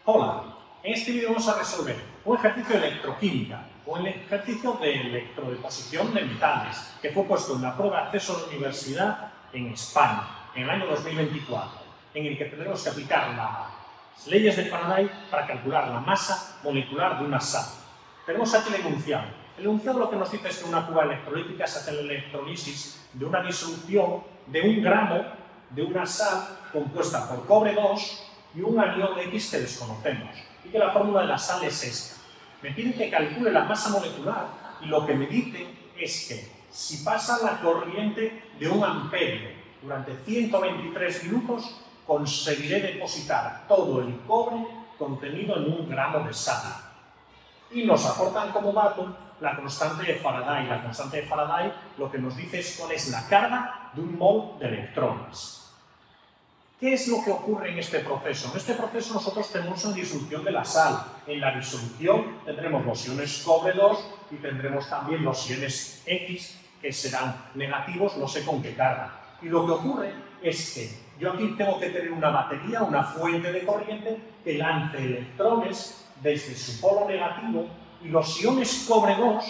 Hola, en este vídeo vamos a resolver un ejercicio de electroquímica, un ejercicio de electrodeposición de metales, que fue puesto en la prueba de acceso a la universidad en España, en el año 2024, en el que tendremos que aplicar las leyes de Faraday para calcular la masa molecular de una sal. Tenemos aquí el enunciado. El enunciado lo que nos dice es que en una cuba electrolítica se hace la electrolisis de una disolución de 1 gramo de una sal compuesta por cobre 2 y un anión X que desconocemos, y que la fórmula de la sal es esta. Me piden que calcule la masa molecular y lo que me dicen es que si pasa la corriente de 1 amperio durante 123 minutos, conseguiré depositar todo el cobre contenido en 1 gramo de sal. Y nos aportan como dato la constante de Faraday. La constante de Faraday lo que nos dice es cuál es la carga de un mol de electrones. ¿Qué es lo que ocurre en este proceso? En este proceso nosotros tenemos una disolución de la sal. En la disolución tendremos los iones cobre 2 y tendremos también los iones X, que serán negativos, no sé con qué carga. Y lo que ocurre es que yo aquí tengo que tener una batería, una fuente de corriente que lance electrones desde su polo negativo, y los iones cobre 2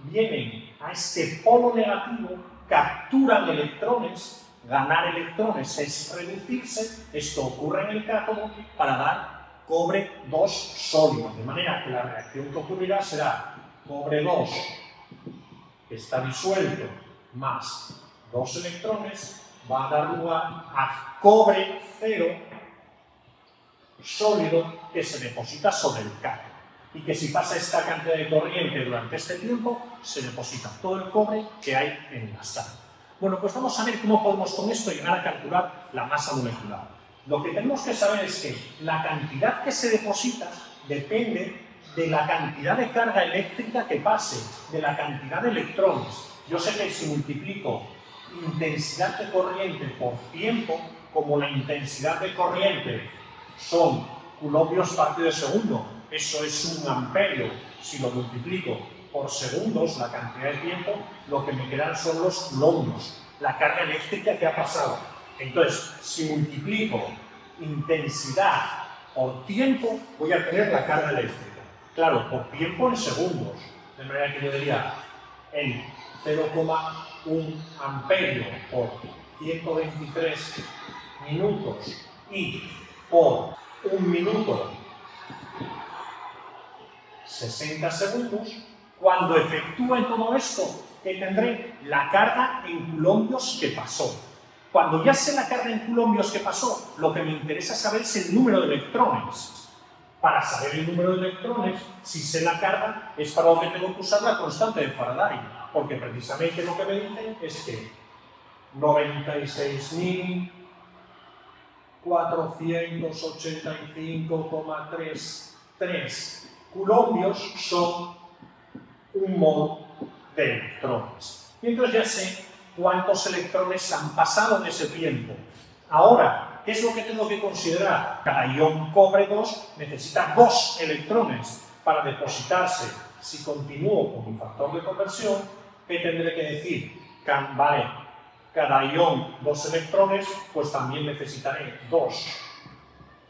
vienen a este polo negativo, capturan electrones. Ganar electrones es reducirse, esto ocurre en el cátodo para dar cobre 2 sólido, de manera que la reacción que ocurrirá será cobre 2 que está disuelto más 2 electrones va a dar lugar a cobre 0 sólido que se deposita sobre el cátodo, y que si pasa esta cantidad de corriente durante este tiempo se deposita todo el cobre que hay en la sal. Bueno, pues vamos a ver cómo podemos con esto llegar a calcular la masa molecular. Lo que tenemos que saber es que la cantidad que se deposita depende de la cantidad de carga eléctrica que pase, de la cantidad de electrones. Yo sé que si multiplico intensidad de corriente por tiempo, como la intensidad de corriente son coulombios partido de segundo, eso es 1 amperio, si lo multiplico por segundos, la cantidad de tiempo, lo que me quedan son los coulombios, la carga eléctrica que ha pasado. Entonces, si multiplico intensidad por tiempo, voy a tener la carga eléctrica. Claro, por tiempo en segundos, de manera que yo diría en 0,1 amperio por 123 minutos y por 1 minuto 60 segundos, cuando efectúe todo esto, que tendré la carga en coulombios que pasó. Cuando ya sé la carga en coulombios que pasó, lo que me interesa saber es el número de electrones. Para saber el número de electrones, si sé la carga, es para lo que tengo que usar la constante de Faraday, porque precisamente lo que me dicen es que 96.485,33 coulombios son 1 mol de electrones. Y entonces ya sé cuántos electrones han pasado en ese tiempo. Ahora, ¿qué es lo que tengo que considerar? Cada ion cobre 2 necesita 2 electrones para depositarse. Si continúo con mi factor de conversión, ¿qué tendré que decir? Vale, cada ion 2 electrones, pues también necesitaré 2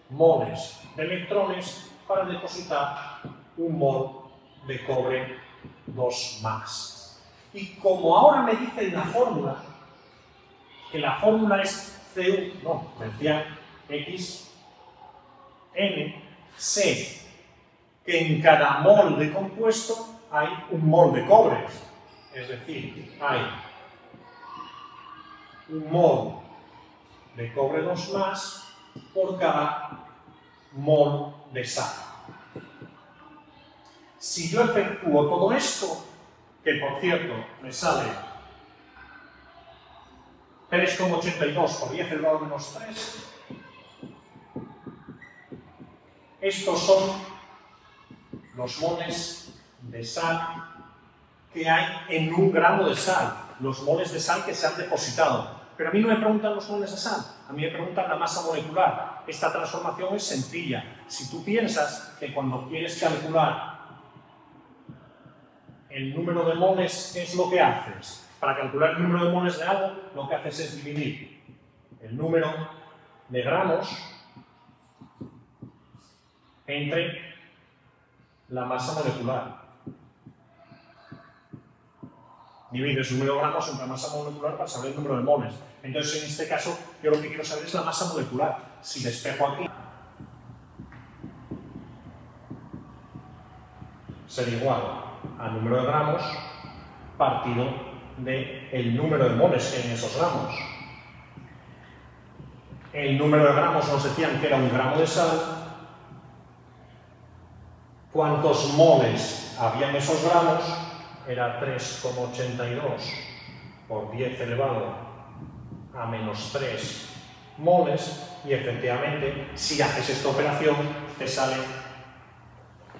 moles de electrones para depositar 1 mol de cobre 2 más. Y como ahora me dicen la fórmula, que la fórmula es decía X, N, sé que en cada mol de compuesto hay 1 mol de cobre. Es decir, hay 1 mol de cobre 2 más por cada mol de sal. Si yo efectúo todo esto, que por cierto me sale 3,82 por 10 elevado a menos 3, estos son los moles de sal que hay en 1 gramo de sal, los moles de sal que se han depositado. Pero a mí no me preguntan los moles de sal, a mí me preguntan la masa molecular. Esta transformación es sencilla. Si tú piensas que cuando quieres calcular el número de moles, ¿qué es lo que haces? Para calcular el número de moles de algo, lo que haces es dividir el número de gramos entre la masa molecular. Divides el número de gramos entre la masa molecular para saber el número de moles. Entonces, en este caso, yo lo que quiero saber es la masa molecular. Si despejo aquí, será igual al número de gramos partido del número de moles que hay en esos gramos. El número de gramos nos decían que era 1 gramo de sal. ¿Cuántos moles había en esos gramos? Era 3,82 por 10 elevado a menos 3 moles. Y efectivamente, si haces esta operación, te sale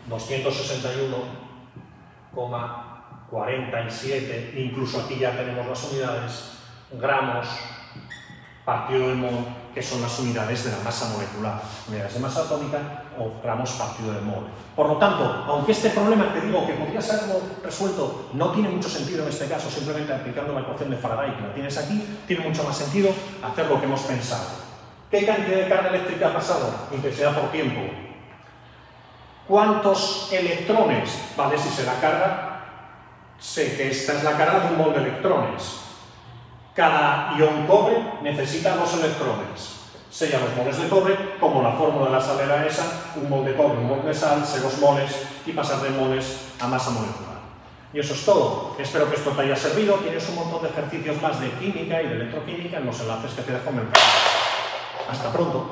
261,47, incluso aquí ya tenemos las unidades, gramos partido del mol, que son las unidades de la masa molecular, unidades de masa atómica o gramos partido del mol. Por lo tanto, aunque este problema, te digo, que podría ser resuelto, no tiene mucho sentido en este caso, simplemente aplicando la ecuación de Faraday, que la tienes aquí, tiene mucho más sentido hacer lo que hemos pensado. ¿Qué cantidad de carga eléctrica ha pasado? Intensidad por tiempo. ¿Cuántos electrones? Vale, si se la carga, sé que esta es la carga de un mol de electrones. Cada ion cobre necesita 2 electrones. Sé ya los moles de cobre, como la fórmula de la sal era esa, un mol de cobre, un mol de sal, sé los moles y pasar de moles a masa molecular. Y eso es todo. Espero que esto te haya servido. Tienes un montón de ejercicios más de química y de electroquímica en los enlaces que te dejo en el canal. Hasta pronto.